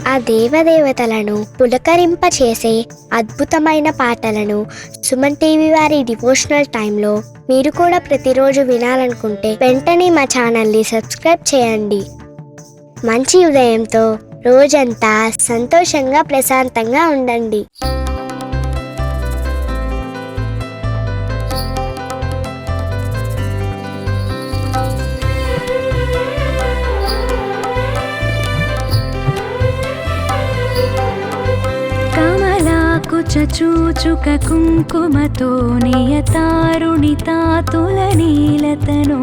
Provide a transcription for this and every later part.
ఆ దేవదేవతలను పులకరింపచేసే అద్భుతమైన పాటలను సుమన్ టీవీ వారి డివోషనల్ టైంలో మీరు కూడా ప్రతిరోజు వినాలనుకుంటే వెంటనే మా ఛానల్ని సబ్స్క్రైబ్ చేయండి. మంచి ఉదయంతో రోజంతా సంతోషంగా ప్రశాంతంగా ఉండండి. చూచుక కుంకుమతో నియతారుణితాతుల నీలతనో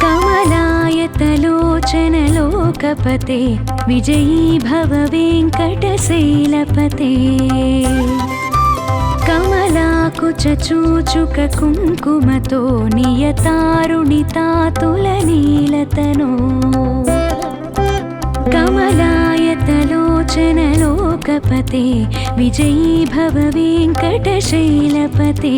కమలాయతలోచనలోకపతే విజయీ భవ వెంకటశైలపతే. కమలాకుచ చూచుక కుంకుమతో నియతారుణితాతుల నీలతనో కమలాయతలోచనలోకపతే విజయీ భవ వెంకటశైలపతే.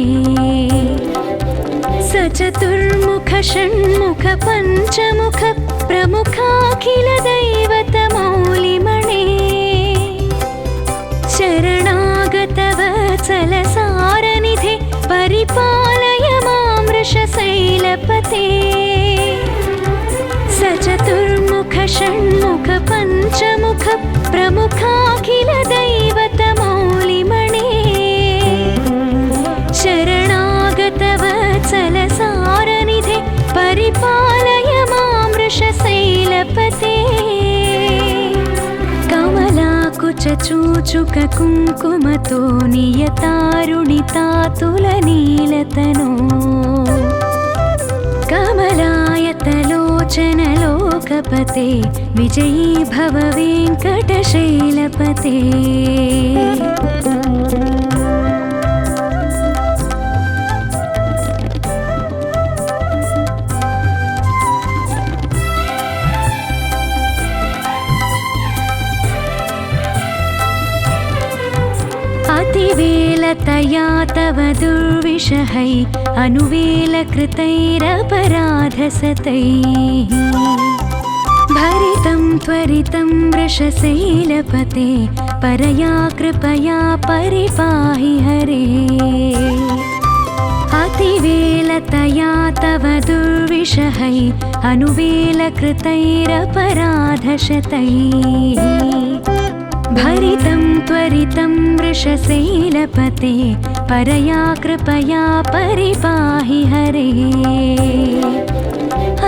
సచతుర్ముఖ షణ్ముఖ పంచముఖ ప్రముఖాఖిల దైవత మౌలిమణే శరణాగత వత్సల సారనిధే పరిపాలయ మాం వృషశైలపతే. సచతుర్ముఖ షణ్ముఖ పంచముఖ ప్రముఖాఖిల దైవత మౌలిమణే శరణాగత వత్సల సారనిధే పరిపాలయ మాం వృషశైలపతే. కమలాకుచ చూచుక కుంకుమతో నియతారుణితాతుల నీలతనో కమలాయతలోచనలోకపతే విజయీ భవ వెంకటశైలపతే. अतिवेलतया तव दुर्विषहै अनुवेलकृतैरपराधसतैः भरितं त्वरितं वृषशैलपते परया कृपया परिपाहि हरे. अतिवेलतया तव दुर्विषहै अनुवेलकृतैरपराधशतैः भरितं त्वरितं वृषशैलपते परया कृपया परिपाहि हरे.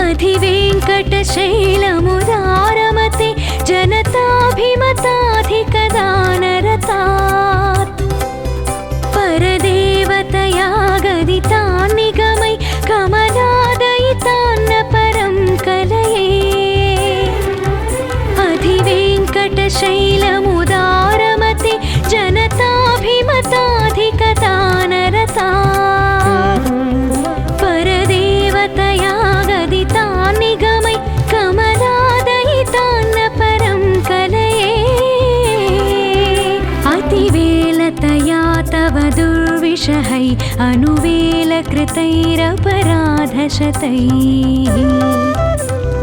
अधिवेङ्कटशैलमुदारमते जनताभिमताधिकदानरतात् परदेवतया गदितान् निगमै कमलादयितान्न परं कलये. अधिवेङ्कटशैलमुदारमते जनताभिमताधिकदानरतात् परदेवतया गदितान् निगमै कमलादयितान्न परं कलये. अतिवेलतया तव दुर्विषहै अनुवेलकृतैरपराधशतैः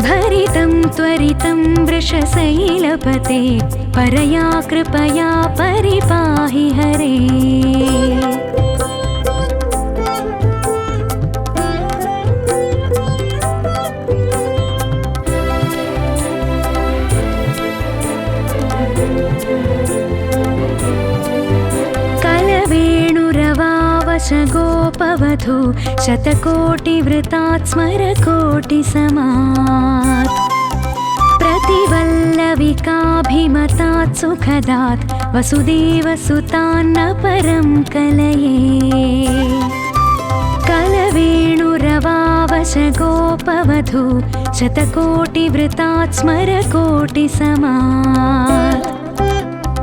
भरितं त्वरितं वृषशैलपते परया कृपया परिपाहि हरे. कलवेणुरवावश गोपवधू शतकोटिवृतात् स्मरकोटिसमात् प्रतिवल्लविकाभिमतात् सुखदात् वसुदेवसुतान्न परं कलये. कलवेणुरवावश गोपवधू शतकोटिवृतात् स्मरकोटिसमात्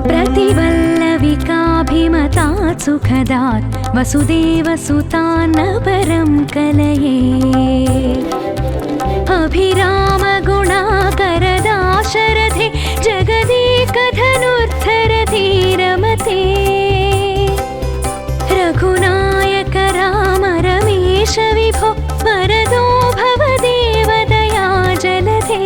प्रतिवल्लविकाभिमतात् सुखदात् वसुदेवसुतान्न परं कलये. अभिरामगुणाकरदाशरथे जगदेकधनुर्धरधीरमते रघुनायक राम रमेश विभो वरदो भव देवदया जलधे.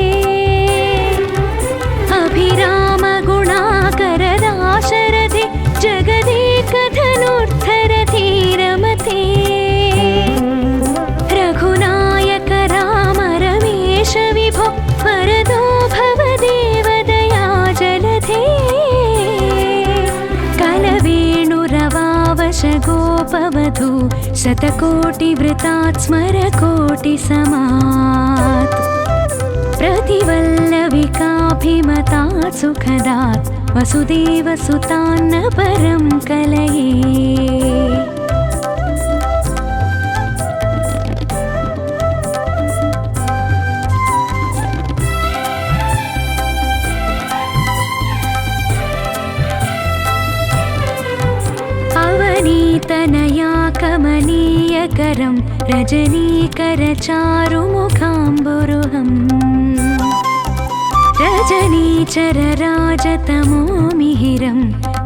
शतकोटिवृतात् स्मरकोटिसमात् प्रतिवल्लविकाभिमतात् सुखदात् वसुदेवसुतान्न परं कलये। अवनीतनया कमनीयकरं रजनीकरचारुमुखाम्बुरुहम् रजनीचरराजतमो मिहिरं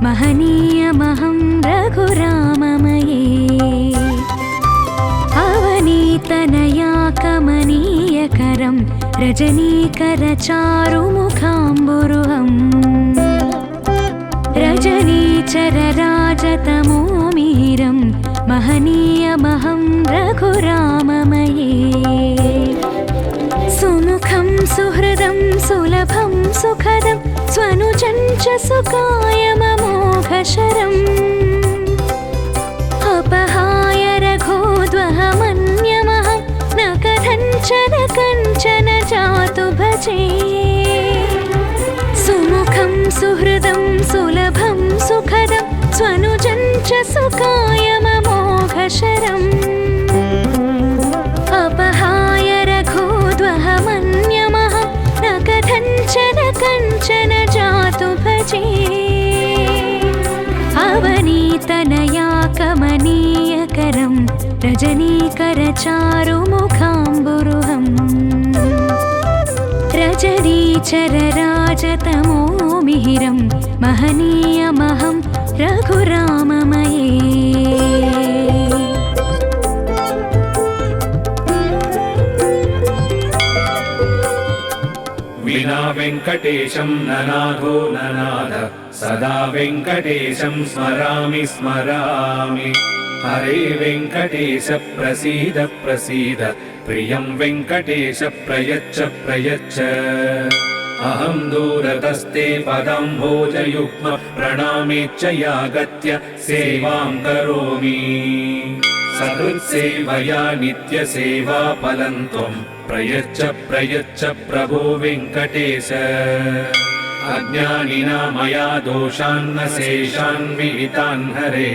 महनीयमहं रघुराममये। अवनीतनया कमनीयकरं रजनीकरचारुमुखाम्बुरुहम् रजनीचरराजतमो मिहिरं महनीयमहं रघुराममये। सुमुखं सुहृदं सुलभं सुखदं स्वनुजं च सुकायममोघशरम् अपहाय रघोद्वहमन्यमहं न कथञ्चन कञ्चन जातु भजे। सुमुखं सुहृदं सुलभं सुखदं स्वनुजं च सुकायममोघशरम् अपहाय रघोद्वहमन्यमहं न कथञ्चन कञ्चन जातु भजे। अवनीतनया कमनीयकरं रजनीकरचारुमुखाम्बुरुहम् रजनीचरराजतमो मिहिरं महनीयमहं रघुराममये। विना वेङ्कटेशं ननाथो ननाथ सदा वेङ्कटेशं स्मरामि स्मरामि। हरे वेङ्कटेश प्रसीद प्रसीद प्रियं वेङ्कटेश प्रयच्छ प्रयच्छ। अहं दूरतस्ते पदाम्भोजयुग्म प्रणामेच्च यागत्य सेवां करोमि। सकृत्सेवया नित्यसेवाफलं त्वं प्रयच्छ प्रयच्छ प्रभो वेङ्कटेश। अज्ञानिना मया दोषान्न शेषान् विहितान् हरे।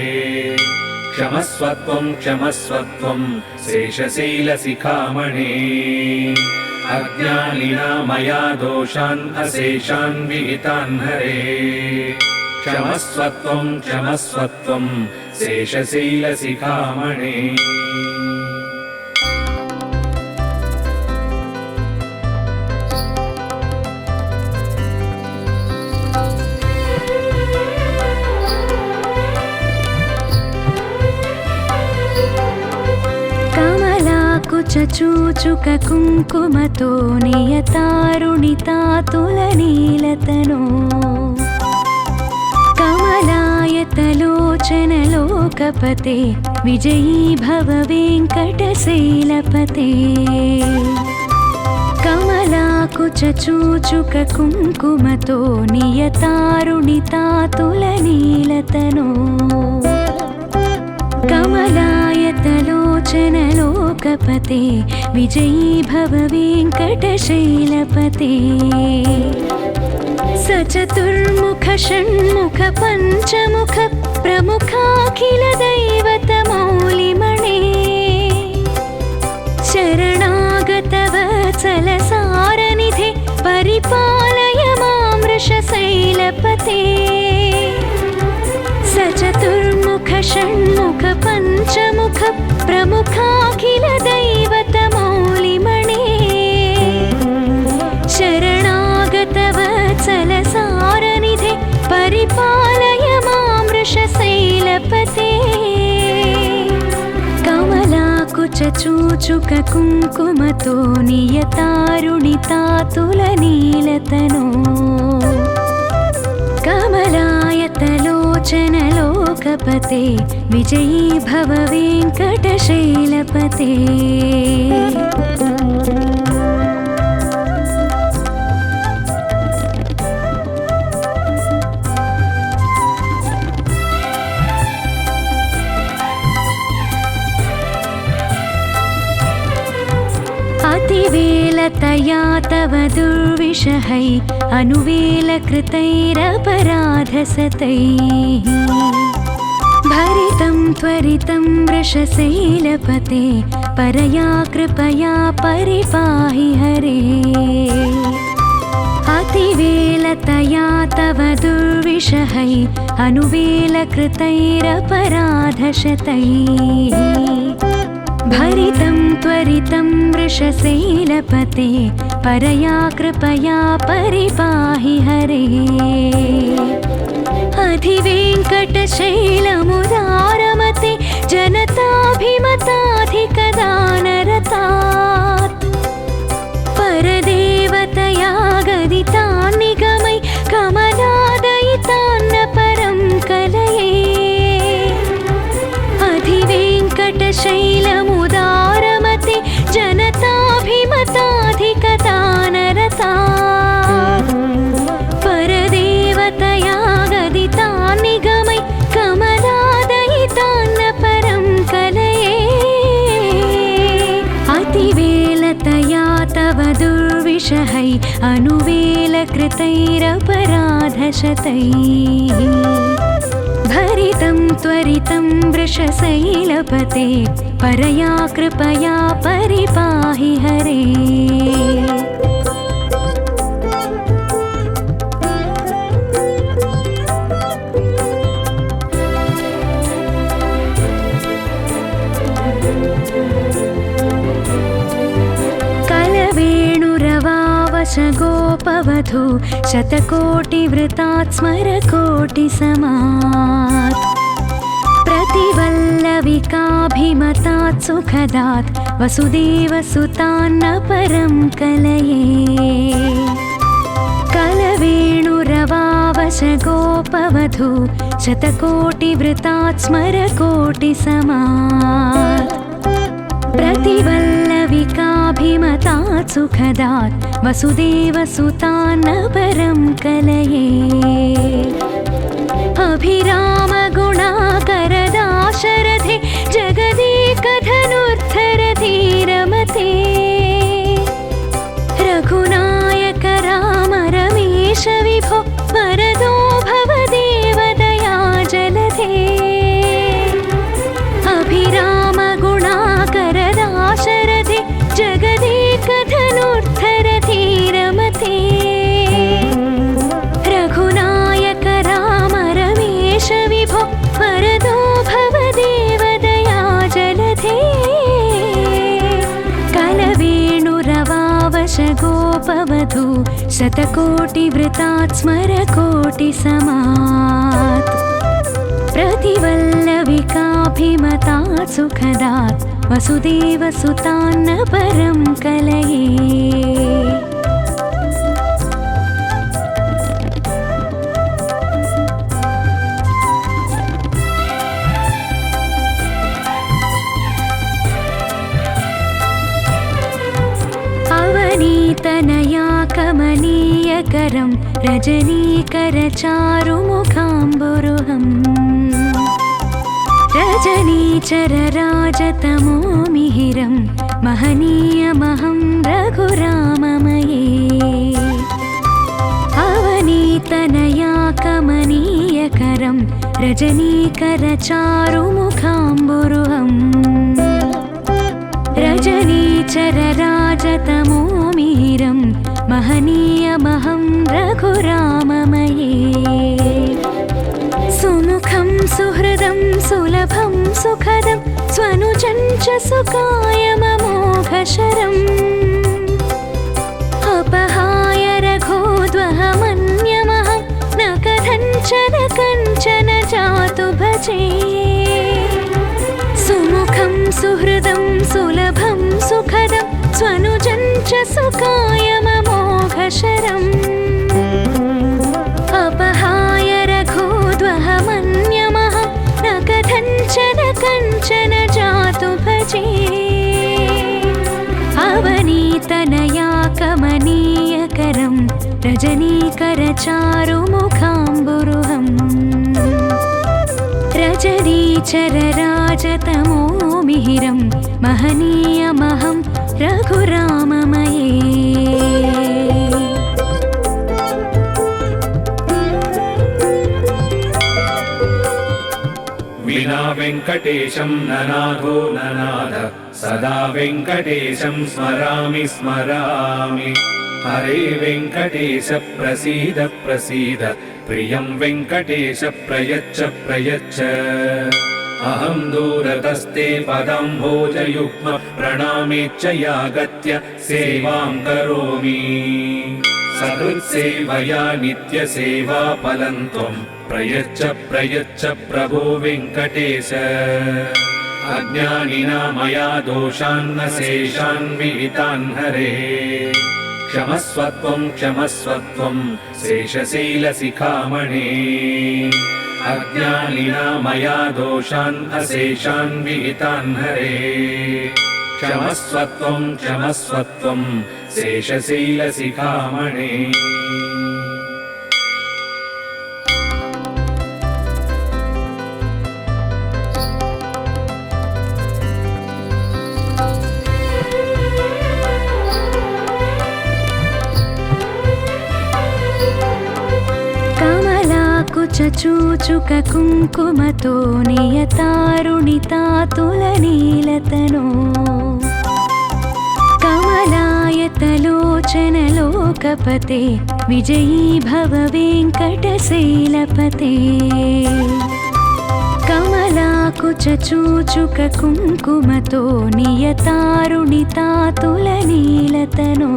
क्षमस्वत्वं क्षमस्वत्वं शेषशैलशिखामणे। अज्ञानिना मया दोषान् अशेषान् विहितान् हरे। क्षमस्वत्वं क्षमस्वत्वं शेषशैलशिखामणे। चूचुक कुङ्कुमतो नियतारुणितातुलनीलतनो कमलायतलोचनलोकपते विजयी भव वेङ्कटशैलपते। कमलाकुचूचुक कुङ्कुमतो नियतारुणितातुलनीलतनो कमलायतलोचनलोकपते विजयी भव वेङ्कटशैलपते। सचतुर्मुख षण्मुख पञ्चमुख प्रमुखाखिल दैवतमौलिमणे। शरणागत वत्सलसारनिधे परिपालय मां वृषशैलपते। सचतुर्मुख षण्मुख पञ्चमुख प्रमुखाखिल दैवतमौलिमणे। शरणागत वत्सलसारनिधे परिपालय मां वृषशैलपते। कमलाकुचूचुक कुङ्कुमतो नियतारुणितातुलनीलतनो कमलायतलोचनलोकपते विजयी भव वेङ्कटशैलपते। दुर्विषहै अनुवेलकृतैरपराधसतैः भरितं त्वरितं वृषशैलपते परया कृपया परिपाहि हरे अतिवेलतया तव दुर्विषहै अनुवेलकृतैरपराधशतैः भरितं त्वरितं वृषशैलपते परया कृपया परिपाहि हरे अधिवेङ्कटशैलमुदारमते जनताभिमताधिकदानरतात् परदेवतया गदितान् निगमै कमलादयितान्न परं कलये अधिवेङ्कटशैलमुदारमते जनताभिमताधिकदानरतात् परदेवतया गदितान् निगमै कमलादयितान्न परं कलये अतिवेलतया तव दुर्विषहै अनुवेलकृतैरपराधशतैः भरितं त्वरितं वृषशैलपते परया कृपया परिपाहि हरे गोपवधू शतकोटिवृतात् स्मरकोटिसमात् प्रतिवल्लविकाभिमतात् सुखदात् वसुदेवसुतान्न परं कलये कलवेणुरवावश गोपवधू शतकोटिवृतात् स्मरकोटिसमात् प्रतिवल्लविकाभिमतात् सुखदात् वसुदेवसुतान्न परं कलये अभिरामगुणाकरदाशरथे जगदेकधनुर्धरधीरमते रघुनायक राम रमेश विभो वरदो भव देवदया जलधे अभिरामगुणाकरदाशरथे जगदेकधनुर्धरधीरमते रघुनायक राम रमेश विभो वरदो भव देवदया जलधे कलवेणुरवावश गोपवधू शतकोटिवृतात् स्मरकोटिसमात् प्रतिवल्लविकाभिमतात् सुखदात् वसुदेवसुतान्न परं कलये अवनीतनया कमनीयकरं रजनीकरचारुमुखाम्बुरुहम् रजनीचरराजतमो मिहिरं महनीयमहं रघुराममये अवनीतनया कमनीयकरं रजनीकरचारुमुखाम्बुरुहम् रजनीचरराजतमो मिहिरं महनीयमहं रघुराममये सुमुखं सुहृदं सुलभं सुखदं स्वनुजं च सुकायममोघशरम् अपहाय रघोद्वहमन्यमहं न कथञ्चन जातु भजे सुमुखं सुहृदं सुलभं सुखदं स्वनुजं च सुकायममोघशरम् अपहाय रघोद्वहमन्यमहं न कथञ्चन जातु भजे अवनीतनया कमनीयकरं रजनीकरचारुमुखाम्बुरुहम् रजनीचरराजतमो मिहिरं महनीयमहं रघुराममये वेङ्कटेशं ननाथो ननाथ सदा वेङ्कटेशं स्मरामि स्मरामि हरे वेङ्कटेश प्रसीद प्रसीद प्रियं वेङ्कटेश प्रयच्छ प्रयच्छ अहं दूरतस्ते पदाम्भोजयुग्म प्रणामेच्छयागत्य सेवां करोमि सकृत्सेवया नित्यसेवा फलं त्वं प्रयच्छ प्रयच्छ प्रभो वेङ्कटेश अज्ञानिना मया दोषान् शेषान् विहितान् हरे क्षमस्वत्वं क्षमस्वत्वं शेषशैलशिखामणे अज्ञानिना मया दोषान् अशेषान् विहितान् हरे क्षमस्वत्वं क्षमस्वत्वं शेषशैलशिखामणे चूचुक कुङ्कुमतो नियतारुणितातुलनीलतनो कमलायतलोचनलोकपते विजयी भव वेङ्कटशैलपते कमलाकुचूचुक कुङ्कुमतो नियतारुणितातुलनीलतनो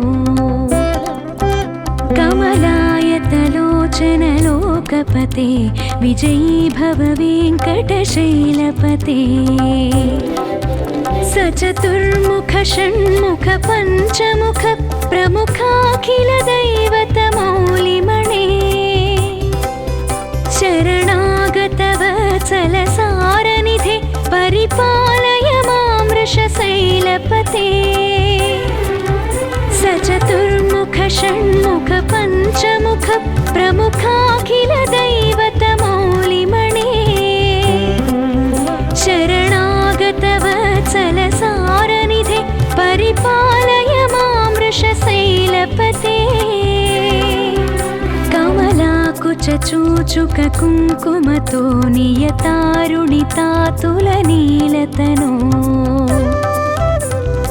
कमलायतलोचनलोकपते विजयी भव वेङ्कटशैलपते सचतुर्मुख षण्मुख पञ्चमुख प्रमुखाखिल दैवतमौलिमणे शरणागतवत्सलसारनिधे परिपालय मां वृषशैलपते सचतुर्मुख षण्मुख पञ्चमुख प्रमुखाखिल दैवतमौलिमणे शरणागतवत्सलसारनिधे परिपालय मां वृषशैलपते कमलाकुचूचुक कुङ्कुमतो नियतारुणितातुलनीलतनो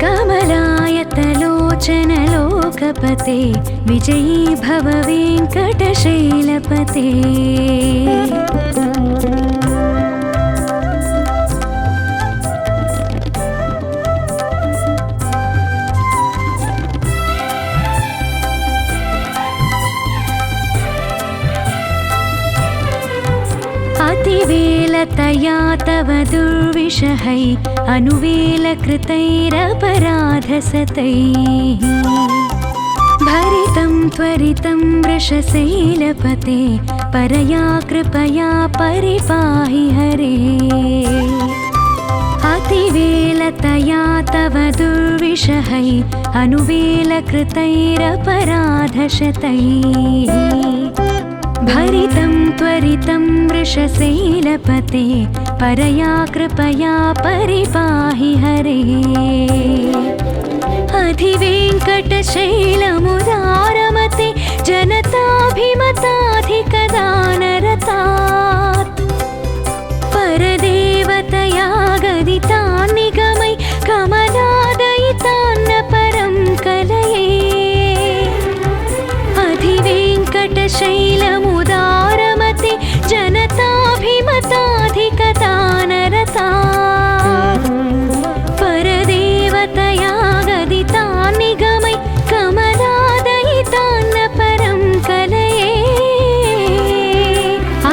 कमलायतलोचनलोकपते विजयी भव वेङ्कटशैलपते अतिवेलतया तव दुर्विषहै अनुवेलकृतैरपराधसतैः भरितं त्वरितं वृषशैलपते परया कृपया परिपाहि हरे अतिवेलतया तव दुर्विषहै अनुवेलकृतैरपराधशतैः भरितं त्वरितं वृषशैलपते परया कृपया परिपाहि हरे अधिवेङ्कटशैलमुदारमते जनताभिमताधिकदानरतात् परदेवतया गदितान् निगमै कमलादयितान्न परं कलये अधिवेङ्कटशैलमुदारमते जनताभिमताधिकदानरतात् परदेवतया गदितान् निगमै कमलादयितान्न परं कलये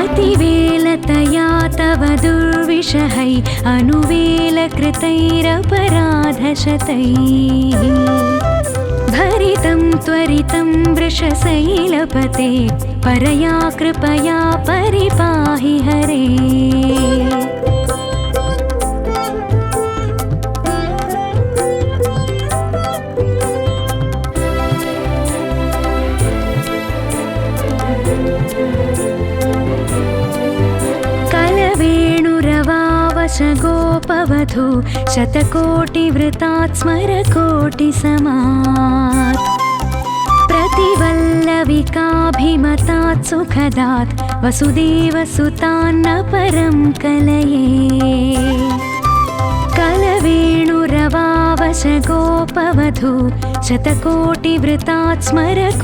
अतिवेलतया तव दुर्विषहै अनुवेलकृतैरपराधशतैः भरितं त्वरितं वृषशैलपते परया कृपया परिपाहि हरे गोपवधू शतकोटिवृतात् स्मरकोटिसमात् प्रतिवल्लभ प्रतिवल्लविकाभिमतात् सुखदात् वसुदेवसुतान्न परं कलये कलवेणुरवावशगोपवधू शतकोटिवृतात् स्मरकोटिसमात्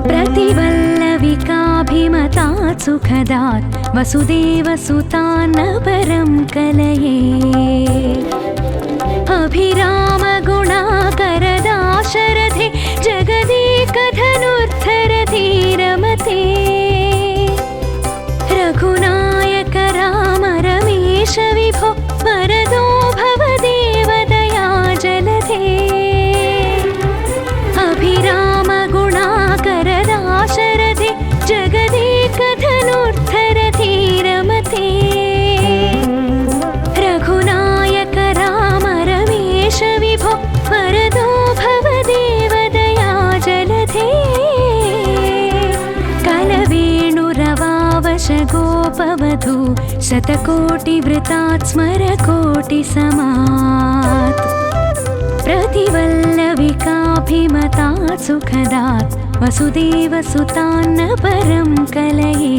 प्रतिवल्लविकाभिमतात् सुखदात् वसुदेवसुतान्न परं कलये अभिरामगुणाकरदाशरथे जगदेकधनुर्धरधीरमते रघुनायक राम रमेश विभो वरदो भवदेवदया जलधे अभिरामगुणाकरदाशरथे जगदेकधनुर्धरधीरमते रघुनायक राम रमेश विभो वरदो भवदेवदया जलधे कलवेणुरवावशगोपवधू शतकोटिवृतात् स्मरकोटिसमात् प्रतिवल्लविकाभिमतात् सुखदात् वसुदेवसुतान्न परं कलये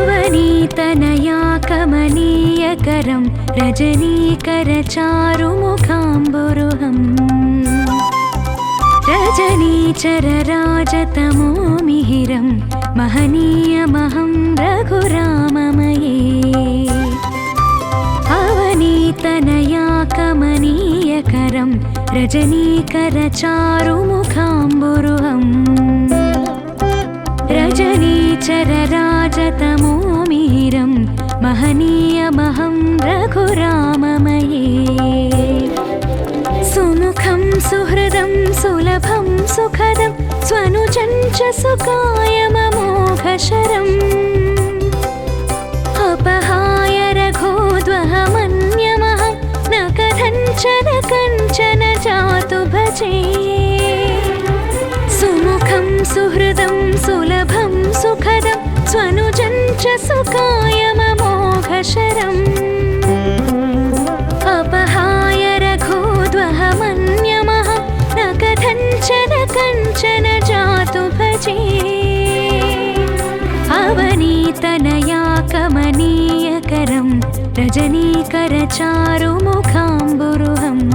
अवनीतनया कमनीयकरं रजनीकरचारुमुखाम्बुरुहम् रजनीचरराजतमो मिहिरं महनीयमहं रघुराममये अवनीतनया कमनीयकरं रजनीकरचारुमुखाम्बुरुहम् रजनीचरराजतमो मिहिरं महनीयमहं रघुराममये सुमुखं सुहृदं सुलभं सुखदं स्वनुजं च सुकायममोघशरम् अपहाय रघोद्वहमन्यमहं न कथञ्चन जातु भजे सुमुखं सुहृदं सुलभं सुखदं स्वनुजं च सुकायममोघशरम् अपहाय रघोद्वहमन्यमहं न कथञ्चन जातु भजे अवनीतनया कमनीयकरं रजनीकरचारुमुखाम्बुरुहम्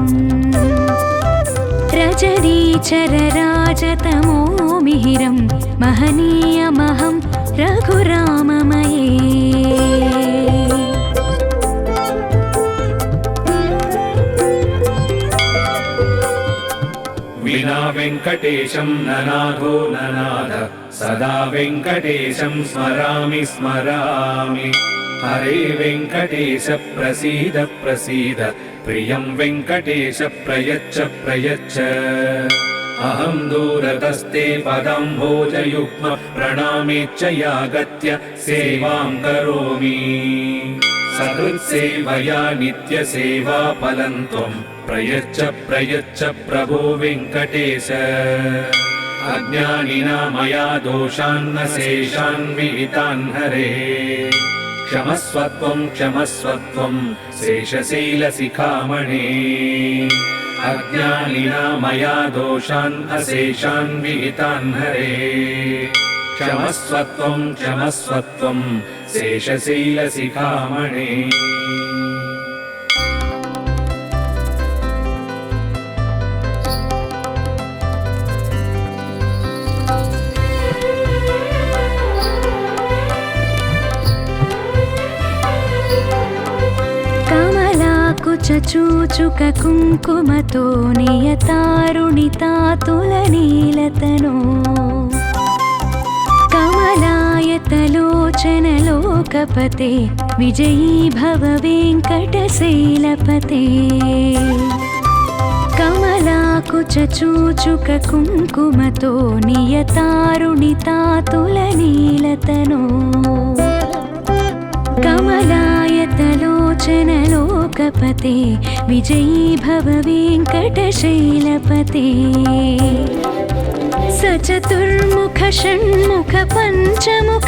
रजनीचरराजतमो मिहिरं महनीयमहं रघुराममये विना वेङ्कटेशं ननाथो ननाथ सदा वेङ्कटेशं स्मरामि स्मरामि हरे वेङ्कटेश प्रसीद प्रसीद प्रियं वेङ्कटेश प्रयच्छ प्रयच्छ अहं दूरतस्ते पदाम्भोजयुग्म प्रणामेच्च यागत्य सेवां करोमि सकृत्सेवया नित्यसेवाफलं त्वं प्रयच्छ प्रयच्छ प्रभो वेङ्कटेश अज्ञानिना मया दोषान्न शेषान् विहितान् हरे क्षमस्वत्वं क्षमस्वत्वं शेषशैलशिखामणे अज्ञानिना मया दोषान् अशेषान् विहितान् हरे क्षमस्वत्वं क्षमस्वत्वं शेषशैलशिखामणे चूचुक कुङ्कुमतो नियतारुणितातुलनीलतनो कमलायतलोचनलोकपते विजयी भव वेङ्कटशैलपते कमलाकुचूचुक कुङ्कुमतो नियतारुणितातुलनीलतनो कमलायतलोचनलोकपते विजयी भव वेङ्कटशैलपते चतुर्मुख षण्मुख पञ्चमुख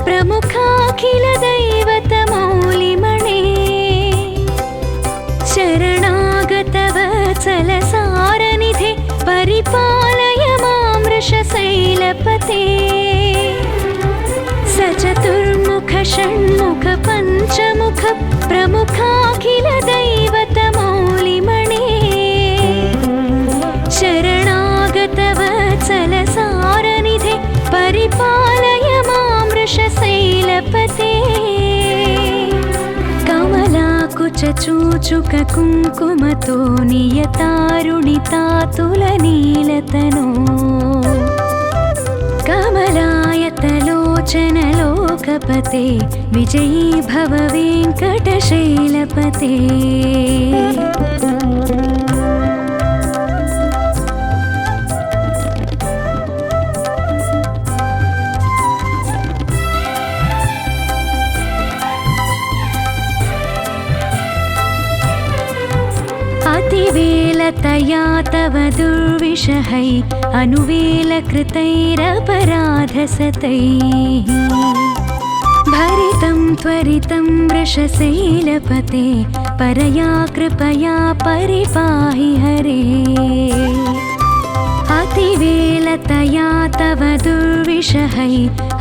प्रमुखाखिल दैवतमौलिमणे शरणागत वत्सल सारनिधे परिपालय मां वृषशैलपते चतुर्मुख षण्मुख पञ्चमुख प्रमुखाखिल दैवतमौलिमणे शरणागत वत्सल सारनिधे परिपालय मां वृषशैलपते कमलाकुचूचुक कुङ्कुमतो नियतारुणितातुलनीलतनो कमलायतलोचन लोकपते विजयी भव वेङ्कटशैलपते अतिवेलतया तव दुर्विषहै अनुवेलकृतैरपराधसतैः भरितं त्वरितं वृषशैलपते परया कृपया परिपाहि हरे अतिवेलतया तव दुर्विषहै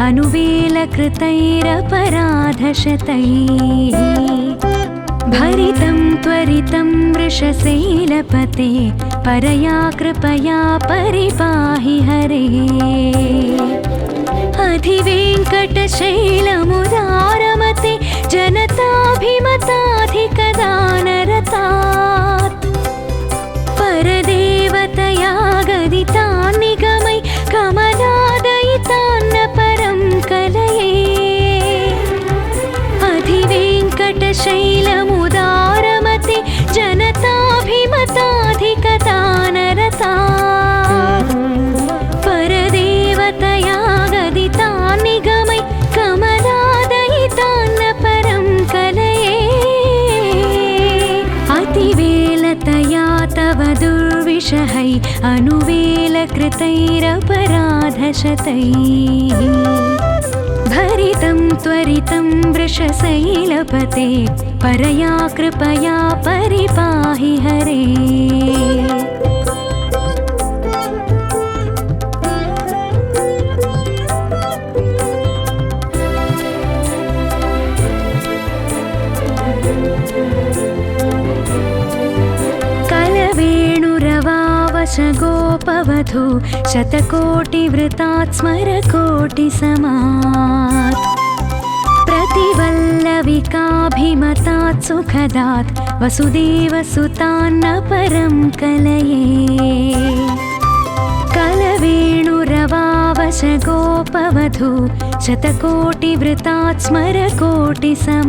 अनुवेलकृतैरपराधशतैः भरितं त्वरितं वृषशैलपते परया कृपया परिपाहि हरे अधिवेङ्कटशैलमुदारमते जनताभिमताधिकदानरतात् परदेवतया गदितान्निगमै कमलादयितान्न परं कलये अधिवेङ्कटशैलमुदारमते जनताभिमताधिकदानरतात् परदेवतया गदितान्निगमै कमलादयितान्न परं कलये अतिवेलतया तव दुर्विषहै अनुवेलकृतैरपराधशतैः भरितं त्वरितं वृषशैलपते परया कृपया परिपाहि हरे कलवेणुरवावश गोपवधू शतकोटिवृतात् स्मरकोटिसमात् प्रतिवल्लविकाभिमतात् सुखदात् वसुदेवसुतान्न परं कलये कलवेणुरवावश गोपवधू शतकोटिवृतात् स्मरकोटिसमात्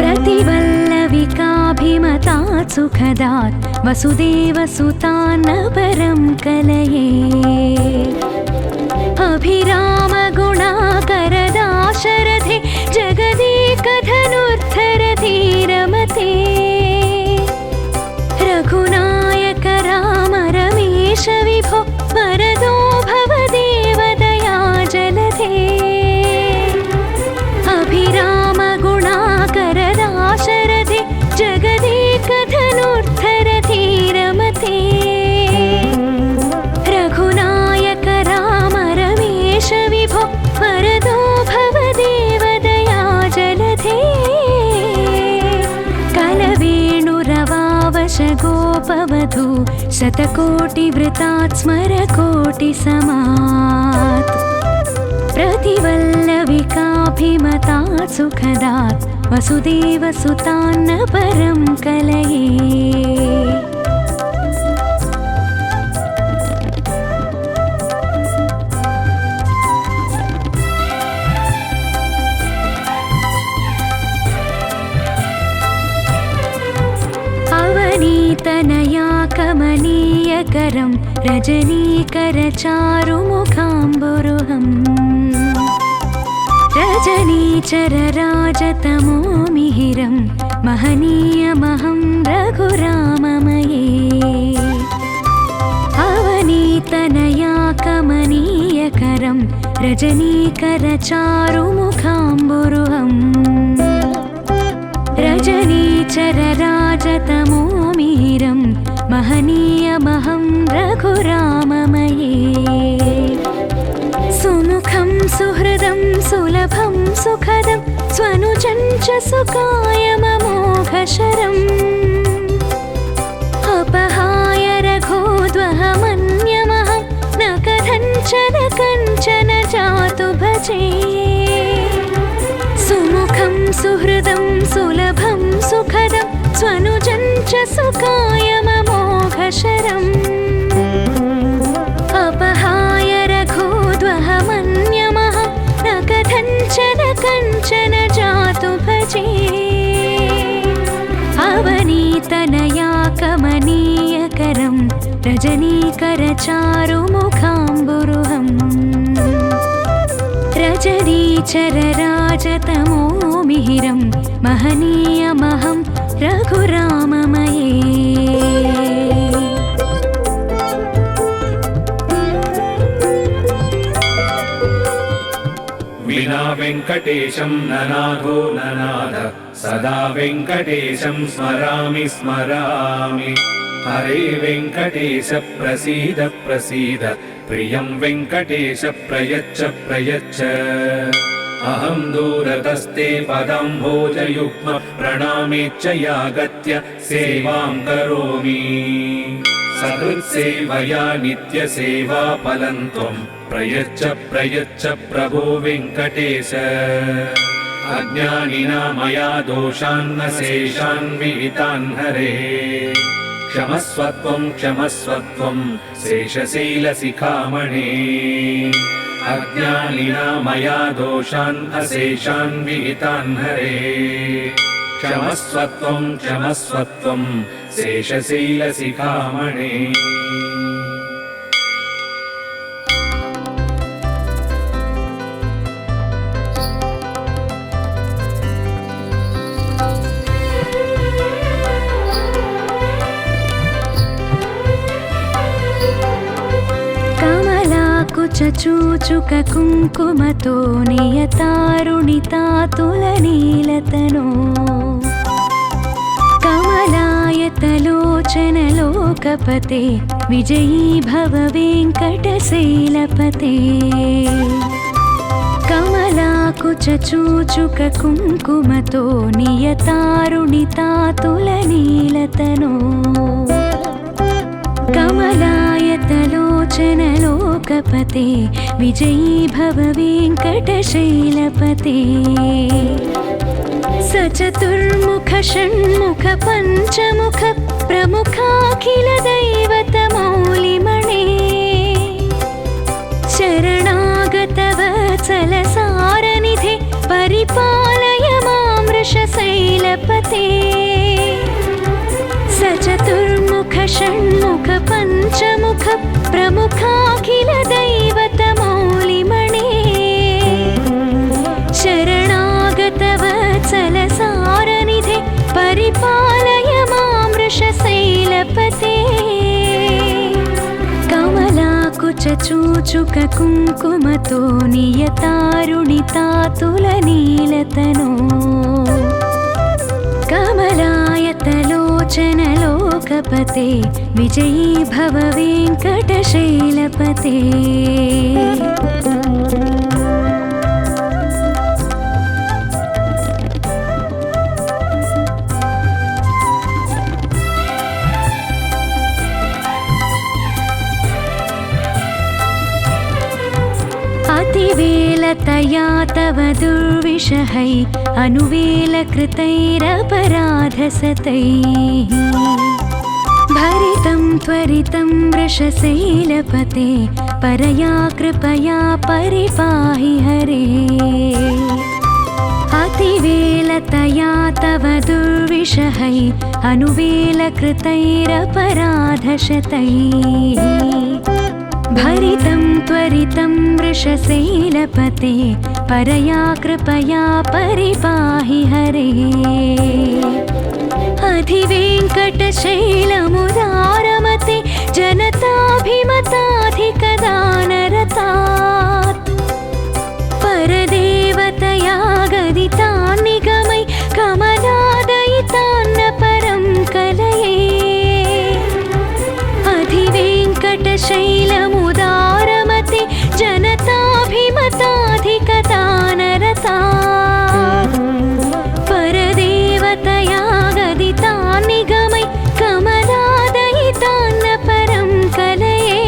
प्रतिवल्लविकाभिमतात् सुखदात् वसुदेवसुतान्न परं कलये अभिरामगुणाकरदाशरथे जगदेकधनुर्धरधीरमते रघुनायक राम रमेश विभो वरदो भव देवदया जलधे अभिरामगुणाकरदाशरथे जगदेकधनुर्धरधीरमते रघुनायक राम रमेश विभो वरदो भव देवदया जलधे कलवेणुरवावश गोपवधू शतकोटिवृतात् स्मरकोटिसमात् प्रतिवल्लविकाभिमतात् सुखदात् वसुदेवसुतान्न परं कलये अवनीतनया कमनीयकरं रजनीकरचारुमुखाम्बुरुहम् रजनीचरराजतमो मिहिरं महनीयमहं रघुराममये अवनीत अवनीतनया कमनीयकरं रजनीकरचारुमुखाम्बुरुहम् रजनीचरराजतमोमिहिरं महनीयमहं रघुराममये सुमुखं सुहृदं सुलभं सुखदं स्वनुजं च सुकायममोघशरम् अपहाय रघोद्वहमन्यमहं न कथञ्चन जातु भजे सुमुखं सुहृदं सुलभं सुखदं स्वनुजं च सुकायममोघशरम् अपहाय रघोद्वहमन्यमहं न कथञ्चन जातु भजे अवनीतनया कमनीयकरं रजनीकरचारुमुखाम्बुरुहम् रजनीचरराजतमोमिहिरं महनीयमहं रघुराममये विना वेङ्कटेशं ननाथो ननाथ सदा वेङ्कटेशं स्मरामि स्मरामि हरे वेङ्कटेश प्रसीद प्रसीद प्रियं वेङ्कटेश प्रयच्छ प्रयच्छ अहं दूरतस्ते पदाम्भोजयुग्म प्रणामेच्छयागत्य सेवां करोमि सकृत्सेवया नित्यसेवा फलं त्वं प्रयच्छ प्रयच्छ प्रभो वेङ्कटेश अज्ञानिना मया दोषान्न शेषान् विहितान् हरे क्षमस्वत्वं क्षमस्वत्वं शेषशैलशिखामणे अज्ञानिना मया दोषान् अशेषान् विहितान् हरे क्षमस्वत्वं क्षमस्वत्वं शेषशैलशिखामणे चूचुक कुङ्कुमतो नियतारुणितातुलनीलतनो कमलायतलोचनलोकपते विजयी भव वेङ्कटशैलपते कमलाकुचूचुक कुङ्कुमतो नियतारुणितातुलनीलतनो कमलायतलोचनलोकपते विजयी भव वेङ्कटशैलपते सचतुर्मुख षण्मुख पञ्चमुख प्रमुखाखिल दैवतमौलिमणे शरणागतवत्सलसारनिधे परिपालय मां वृषशैलपते सचतुर्मुख षण्मुख पञ्चमुख प्रमुखाखिल दैवतमौलिमणे शरणागतवत्सलसारनिधे परिपालय मां वृषशैलपते कमलाकुचूचुक कुङ्कुमतो नियतारुणितातुलनीलतनो कमलायतलोचनलोकपते विजयी भव वेङ्कटशैलपते अतिवेलतया तव दुर्विषहै अनुवेलकृतैरपराधसतैः भरितं त्वरितं वृषशैलपते परया कृपया परिपाहि हरे अतिवेलतया तव दुर्विषहै अनुवेलकृतैरपराधशतैः भरितं त्वरितं वृषशैलपते परया कृपया परिपाहि हरे अधिवेङ्कटशैलमुदारमते जनताभिमताधि शीलमुदारमते जनताभिमताधिकता नरता परदेवतया गदिता निगमै कमलादयितान्न परं कलये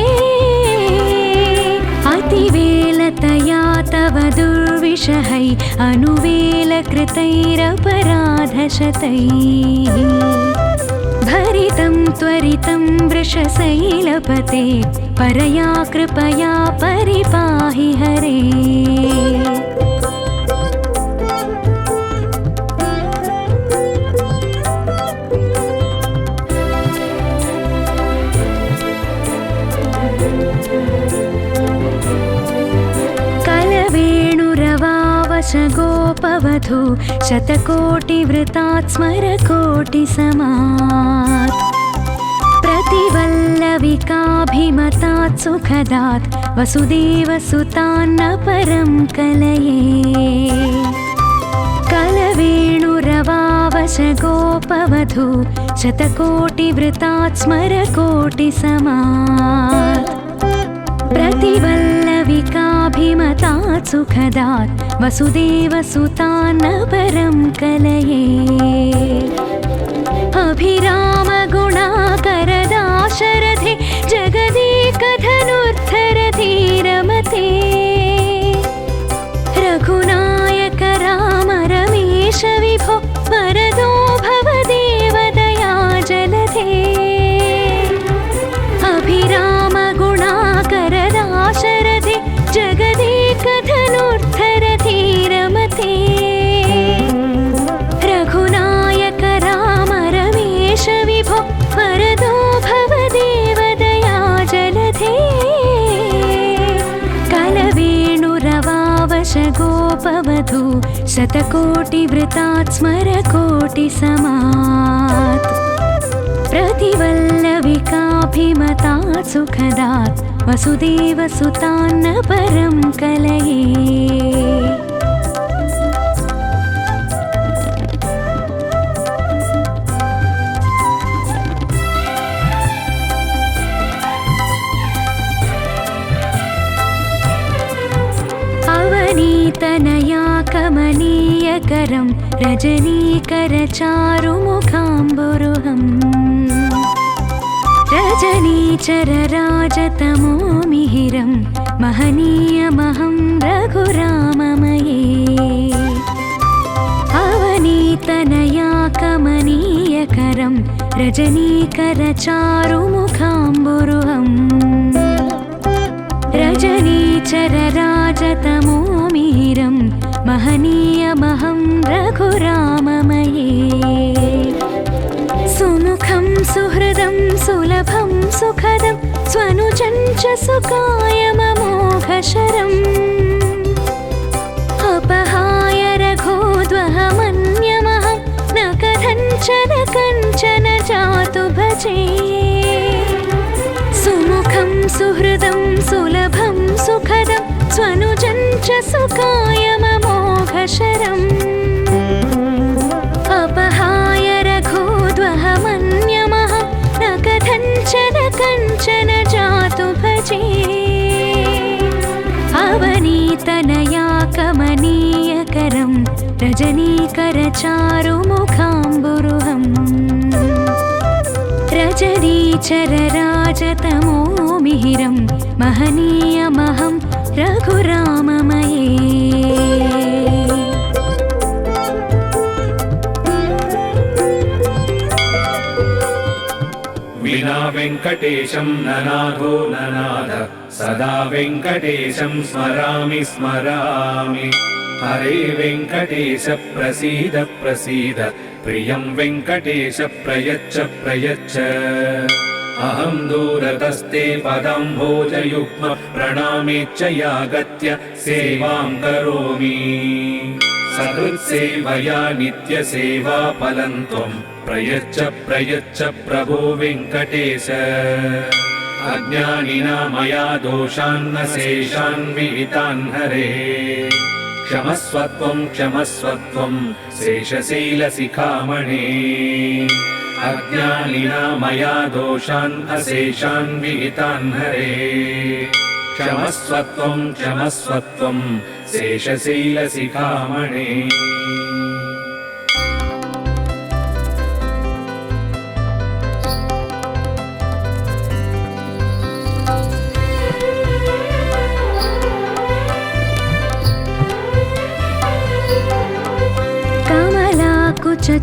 अतिवेलतया तव दुर्विषहै अनुवेलकृतैरपराधशतैः भरितं त्वरितं वृषशैलपते परया कृपया परिपाहि हरे गोपवधू शतकोटिवृतात् स्मरकोटिसमात् प्रतिवल्लविकाभिमतात् सुखदात् वसुदेवसुतान्न परं कलये कलवेणुरवावशगोपवधू शतकोटिवृतात् स्मरकोटिसमात् प्रतिवल्लविकाभिमतात् सुखदात् वसुदेवसुतान्न परं कलये अभिरामगुणाकरदाशरथे जगदेकधनुर्धरधीरमते रघुनायक राम रमेश विभो वरदो भवदेवदया जलधे अभिरामगुणाकरदाशरथे जगदेकधनुर्धरधीरमते रघुनायक राम रमेश विभो वरदो भवदेवदया जलधे कलवेणुरवावशगोपवधू शतकोटिवृतात् स्मरकोटिसमात् प्रतिवल्लविकाभिमतात् सुखदात् वसुदेवसुतान्न परं कलये अवनीतनया कमनीयकरं रजनीकरचारुमुखाम्बुरुहम् रजनीचरराजतमो मिहिरं महनीयमहं रघुराममये अवनीतनया कमनीयकरं रजनीकरचारुमुखाम्बुरुहम् रजनीचरराजतमो मिहिरं महनीयमहं रघुराममये सुमुखं सुहृदं सुलभं सुखदं स्वनुजं च सुकायममोघशरम् अपहाय रघोद्वहमन्यमहं न कथञ्चन जातु भजे सुमुखं सुहृदं सुलभं सुखदं स्वनुजं च सुकायममोघशरम् अपहाय रघोद्वहमन्यमहं न कथञ्चन जातु भजे अवनीतनया कमनीयकरं रजनीकरचारुमुखाम्बुरुहम् रजनीचरराजतमो मिहिरं महनीयमहं रघुराममये विना वेङ्कटेशं ननाथो ननाथ सदा वेङ्कटेशं स्मरामि स्मरामि हरे वेङ्कटेश प्रसीद प्रसीद प्रियं वेङ्कटेश प्रयच्छ प्रयच्छ अहं दूरतस्ते पदाम्भोजयुग्म प्रणामेच्च यागत्य सेवां करोमि सकृत्सेवया नित्यसेवाफलं त्वं प्रयच्छ प्रयच्छ प्रभो वेङ्कटेश अज्ञानिना मया दोषान्न शेषान् विहितान् हरे क्षमस्वत्वं क्षमस्वत्वं शेषशैलशिखामणे अज्ञानिना मया दोषान् अशेषान् विहितान् हरे क्षमस्वत्वं क्षमस्वत्वं शेषशैलशिखामणे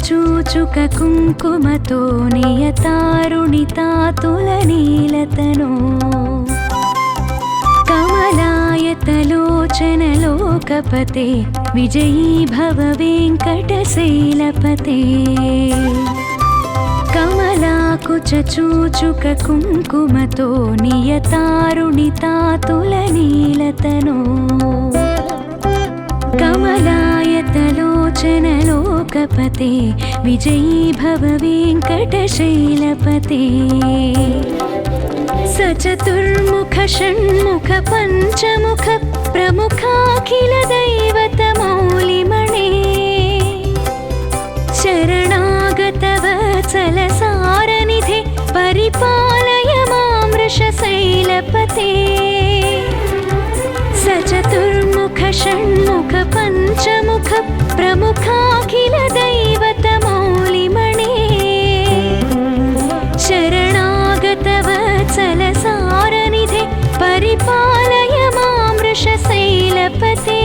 చూచుక కుంకుమతో నియతారుణితాతులనీలతనో కమలాయతలోచనలోకపతే విజయీ భవ వెంకటశైలపతే కమలాకుచ చూచుక కుంకుమతో నియతారుణితాతులనీలతనో కమలాయతలోచనలోకపతే విజయీ భవ వెంకటశైలపతే సచతుర్ముఖ షణ్ముఖ పంచముఖ ప్రముఖాఖిల దైవత మౌలిమణే శరణాగత వత్సల సారనిధే పరిపాలయ మాం వృషశైలపతే సచతుర్ముఖ షణ్ముఖ పంచముఖ ప్రముఖాఖిల దైవత మౌలిమణే శరణాగత వత్సల సారనిధే పరిపాలయ మాం వృషశైలపతే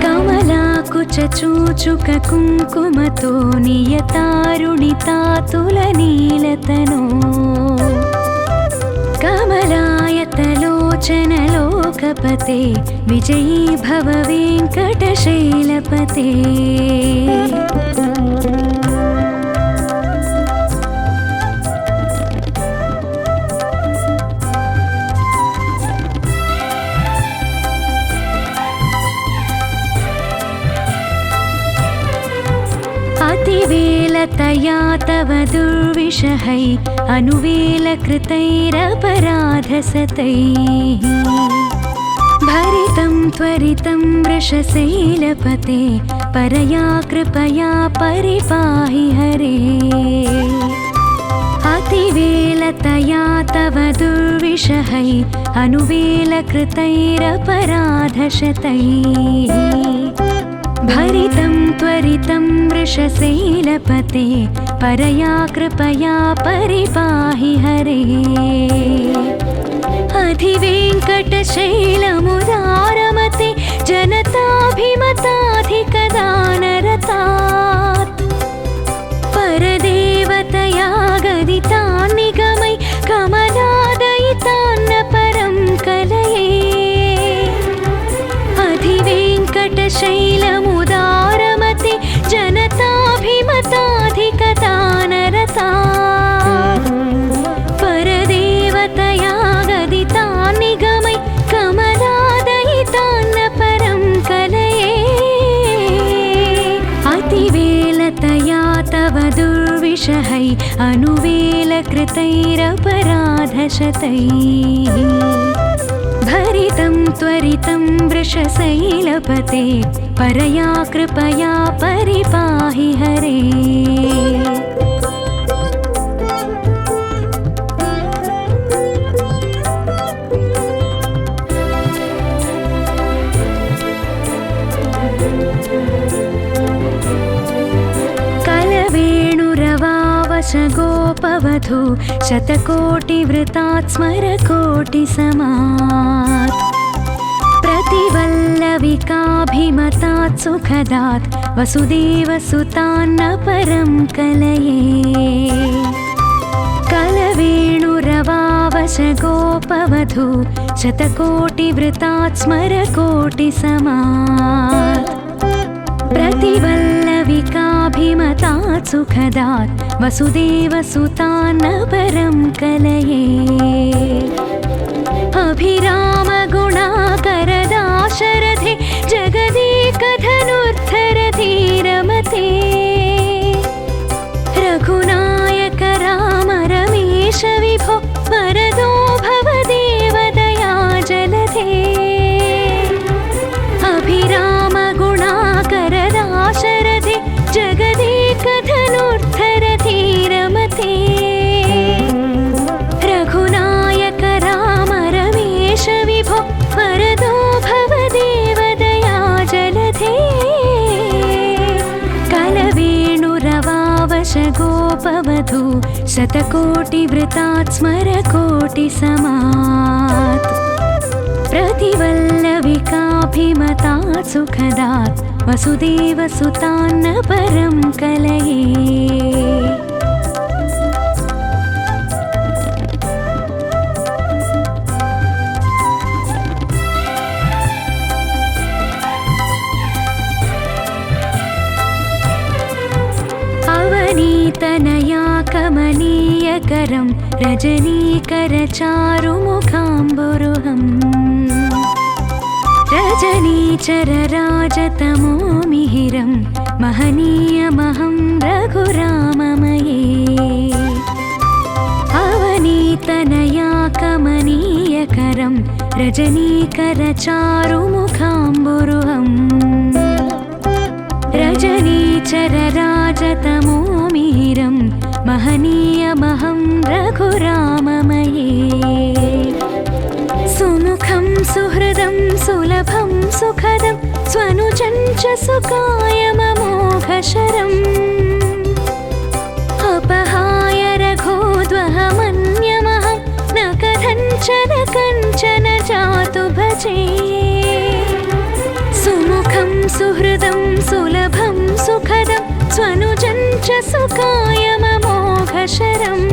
కమలాకుచ చూచుక కుంకుమతో నియతారుణితాతులనీలతనో కమలాయతలోచనలోకపతే విజయీ భవ వెంకటశైలపతే अतिवेलतया तव दुर्विषहै अनुवेलकृतैरपराधसतैः भरितं त्वरितं वृषशैलपते परया कृपया परिपाहि हरे अतिवेलतया तव दुर्विषहै अनुवेलकृतैरपराधशतैः भरितं त्वरितं वृषशैलपते परया कृपया परिपाहि हरे अधिवेङ्कटशैलमुदारमते जनताभिमताधिकदानरतात् परदेवतया गदितान्निगमै कमलादयितान्न परं कलये अधिवेङ्कटशैलमुदारमते जनताभिमताधिकदानरतात् परदेवतया गदितान्निगमै कमलादयितान्न परं कलये अतिवेलतया तव दुर्विषहै अनुवेलकृतैरपराधशतैः भरितं त्वरितं वृषशैलपते परया कृपया परिपाहि हरे कलवेणुरवावश गोपवधू शतकोटिवृतात् स्मरकोटिसमात् प्रतिवल्लविकाभिमतात् सुखदात् वसुदेवसुतान्न परं कलये कलवेणुरवावश गोपवधू शतकोटिवृतात् स्मरकोटिसमात् प्रतिवल्लविकाभिमतात् सुखदात् वसुदेवसुतान्न परं कलये अभिरामगुणाकरदाशरथे जगदेकधनुर्धरधीरमते रघुनायक राम रमेश विभो वरदो भव देवदया जलधे अभिरामगुणाकरदाशरथे जगदेकधनुर्धरधीरमते तापवधू शतकोटिवृतात् स्मरकोटिसमात् प्रतिवल्लविकाभिमतात् सुखदात् वसुदेवसुतान्न परं कलये। अवनीतनया कमनीयकरं रजनीकरचारुमुखाम्बुरुहम् रजनीचरराजतमोमिहिरं महनीयमहं रघुराममये। अवनीतनया कमनीयकरं रजनीकरचारुमुखाम्बुरुहम् रजनीचरराजतमोमिहिरं महनीयमहं रघुराममये। सुमुखं सुहृदं सुलभं सुखदं स्वनुजं च सुकायममोघशरम् अपहाय रघोद्वहमन्यमहं न कथञ्चन जातु भजे। सुमुखं सुहृदं सुलभं सुखदं स्वनुजं च सुकायममोघशरम्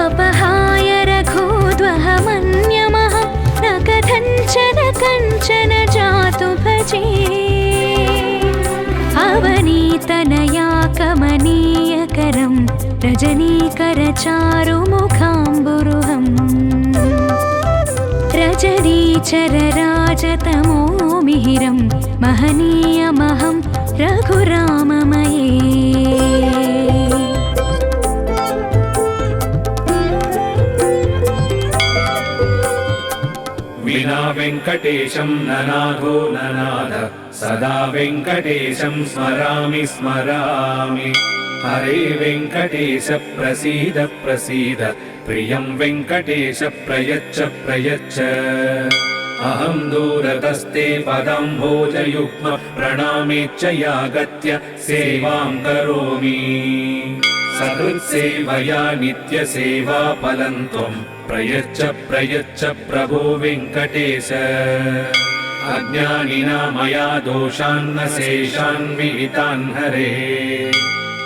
अपहाय रघोद्वहमन्यमहं न कथञ्चन जातु भजे। अवनीतनया कमनीयकरं रजनीकरचारुमुखाम्बुरुहम् रजनीचरराजतमोमिहिरं महनीयमहं रघुराममये। विना वेङ्कटेशं ननाथो ननाथ सदा वेङ्कटेशं स्मरामि स्मरामि। हरे वेङ्कटेश प्रसीद प्रसीद प्रियं वेङ्कटेश प्रयच्छ प्रयच्छ। अहं दूरतस्ते पदाम्भोजयुग्म प्रणामेच्च यागत्य सेवां करोमि। सकृत्सेवया नित्यसेवा फलं त्वं प्रयच्छ प्रयच्छ प्रभो वेङ्कटेश। अज्ञानिना मया दोषान्न शेषान् विहितान् हरे।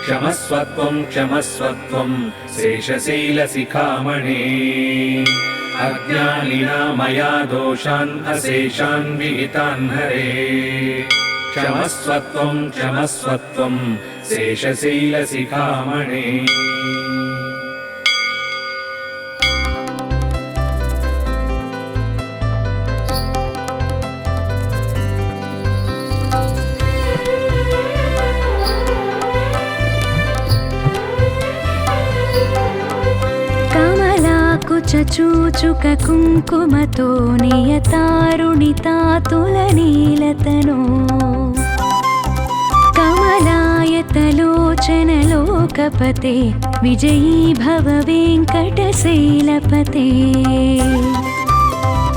क्षमस्वत्वं क्षमस्वत्वं शेषशैलशिखामणे। अज्ञानिना मया दोषान् अशेषान् विहितान् हरे। क्षमस्वत्वं क्षमस्वत्वं शेषशैलशिखामणे। चूचुक कुङ्कुमतो नियतारुणितातुलनीलतनो। कमलायतलोचनलोकपते विजयी भव वेङ्कटशैलपते।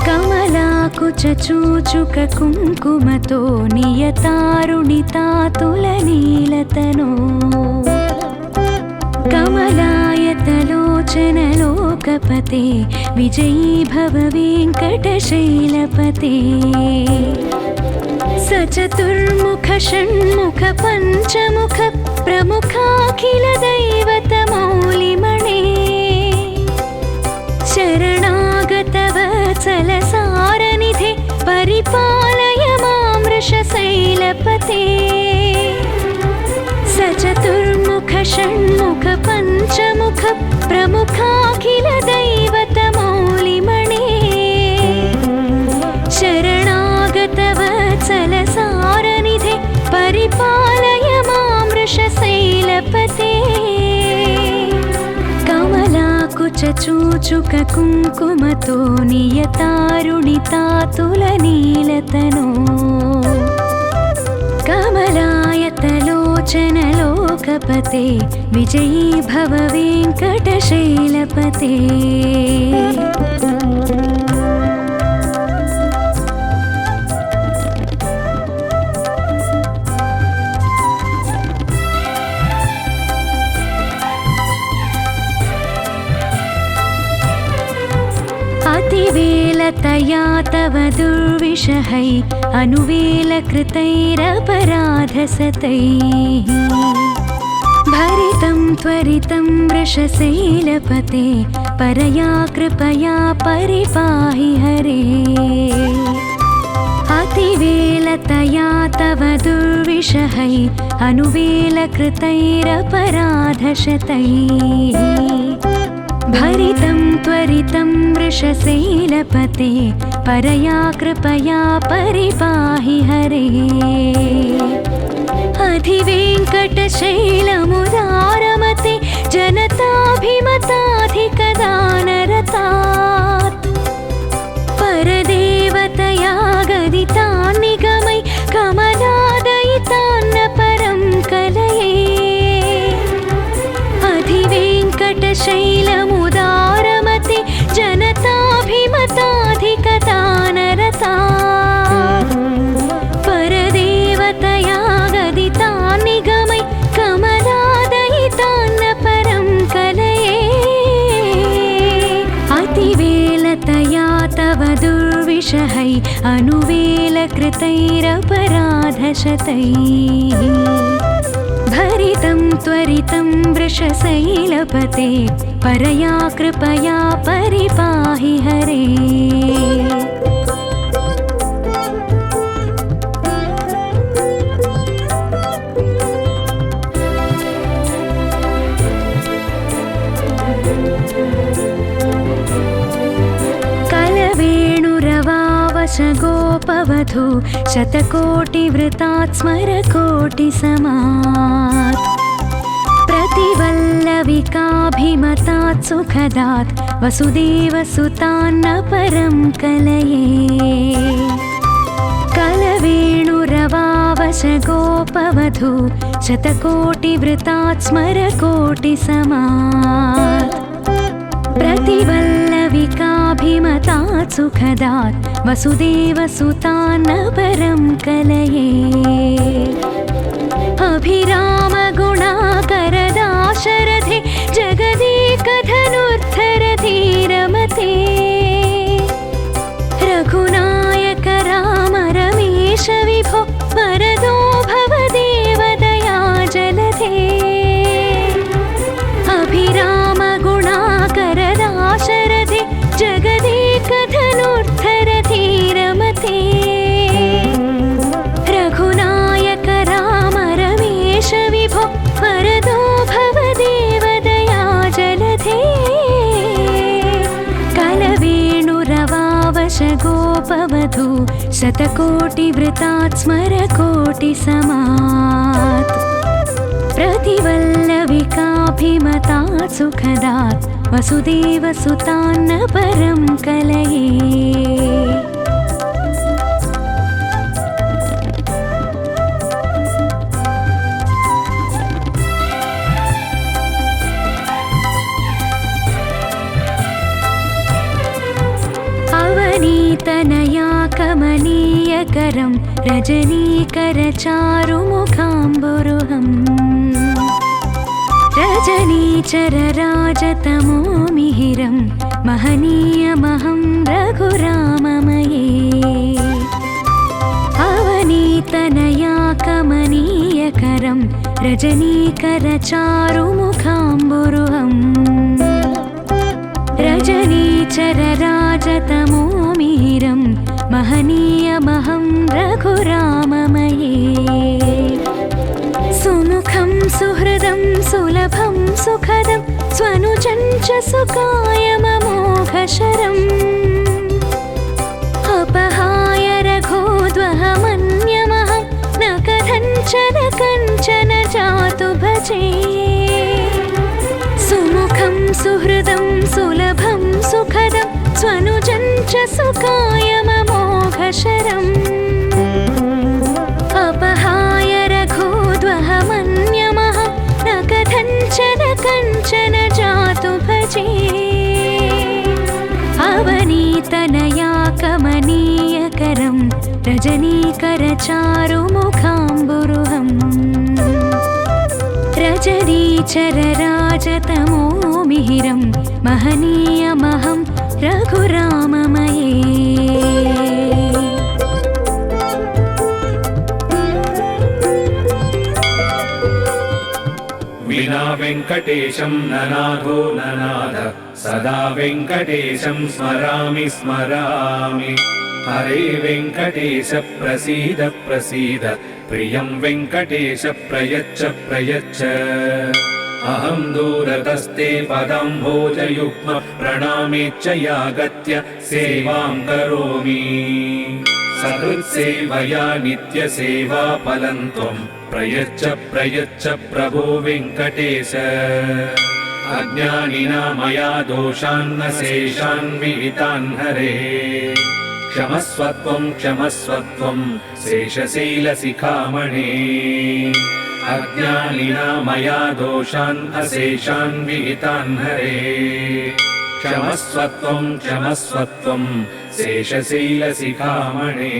कमलाकुचूचुक कुङ्कुमतो नियतारुणितातुलनीलतनो। कमलायतलोचनलोकपते विजयी भव वेङ्कटशैलपते। सचतुर्मुख षण्मुख पञ्चमुख प्रमुखाखिल दैवतमौलिमणे। शरणागतवत्सल सारनिधे परिपालय मां वृषशैलपते। सचतुर्मुख षण्मुख पञ्चमुख प्रमुखाखिल दैवतमौलिमणे। शरणागतवत्सल सारनिधे परिपालय मां वृषशैलपते। कमलाकुचूचुक कुङ्कुमतो नियतारुणितातुलनीलतनो। कमलायतलोचनलोकपते विजयी भव वेङ्कटशैलपते। अतिवेलतया तव दुर्विषहै अनुवेलकृतैरपराधसतैः भरितं त्वरितं वृषशैलपते परया कृपया परिपाहि हरे अतिवेलतया तव दुर्विषहै अनुवेलकृतैरपराधशतैः भरितं त्वरितं वृषशैलपते परया कृपया परिपाहि हरे अधिवेङ्कटशैलमुदारमते जनताभिमताधिकदानरतात् परदेवतया गदितान् निगमै कमलादयितान्न परं कलये अधिवेङ्कटशैलमुदारमते जनताभिमताधिकदानरतात् परदेवतया गदितान् निगमै कमलादयितान्न परं कलये अतिवेलतया तव दुर्विषहै अनुवेलकृतैरपराधशतैः भरितं त्वरितं वृषशैलपते परया कृपया परिपाहि हरे गोपवधू शतकोटिवृतात् स्मरकोटिसमात् प्रतिवल्लविकाभिमतात् सुखदात् वसुदेवसुतान्न परं कलये कलवेणुरवावशगोपवधू शतकोटिवृतात् स्मरकोटिसमात् प्रतिवल्लविकाभिमतात् सुखदात् वसुदेवसुतान्न परं कलये अभिरामगुणाकरदाशरथे जगदेकधनुर्धरधीरमते रघुनायक राम रमेश विभो वरदो भवदेवदया जलधे अभिरामगुणाकरदाशरथे जगदेकधनुर्धरधीरमते रघुनायक राम रमेश विभो वरदो भवदेवदया जलधे कलवेणुरवावशगोपवधू शतकोटिवृतात् स्मरकोटिसमात् प्रतिवल्लविकाभिमतात् सुखदात् वसुदेवसुतान्न परं कलये अवनीतनया कमनीयकरं रजनीकरचारुमुखाम्बुरुहम् रजनीचरराजतमो मिहिरं महनीयमहं रघुराममये अवनीतनया कमनीयकरं रजनीकरचारुमुखाम्बुरुहम् रजनीचरराजतमो मिहिरं महनीयमहं रघुराममये सुमुखं सुहृदं सुलभं सुखदं स्वनुजं च सुकायममोघशरम् अपहाय रघोद्वहमन्यमहं न कथञ्चन जातु भजे सुमुखं सुहृदं सुलभं सुखदं स्वनुजं च सुकायममोघशरम् अपहाय रघोद्वहमन्यमहं न कथञ्चन जातु भजे अवनीतनया कमनीयकरं रजनीकरचारुमुखाम्बुरुहम् रजनीचरराजतमो मिहिरं महनीयमहं रघुराम वेङ्कटेशं ननाथो ननाथ सदा वेङ्कटेशं स्मरामि स्मरामि हरे वेङ्कटेश प्रसीद प्रसीद प्रियं वेङ्कटेश प्रयच्छ प्रयच्छ अहं दूरतस्ते पदाम्भोजयुग्म प्रणामेच्च यागत्य सेवां करोमि सकृत्सेवया नित्यसेवाफलं त्वं प्रयच्छ प्रयच्छ प्रभो वेङ्कटेश अज्ञानिना मया दोषान्न शेषान् विहितान् हरे क्षमस्वत्वं क्षमस्वत्वं शेषशैलशिखामणे अज्ञानिना मया दोषान् अशेषान् विहितान् हरे क्षमस्वत्वं क्षमस्वत्वं शेषशैलशिखामणे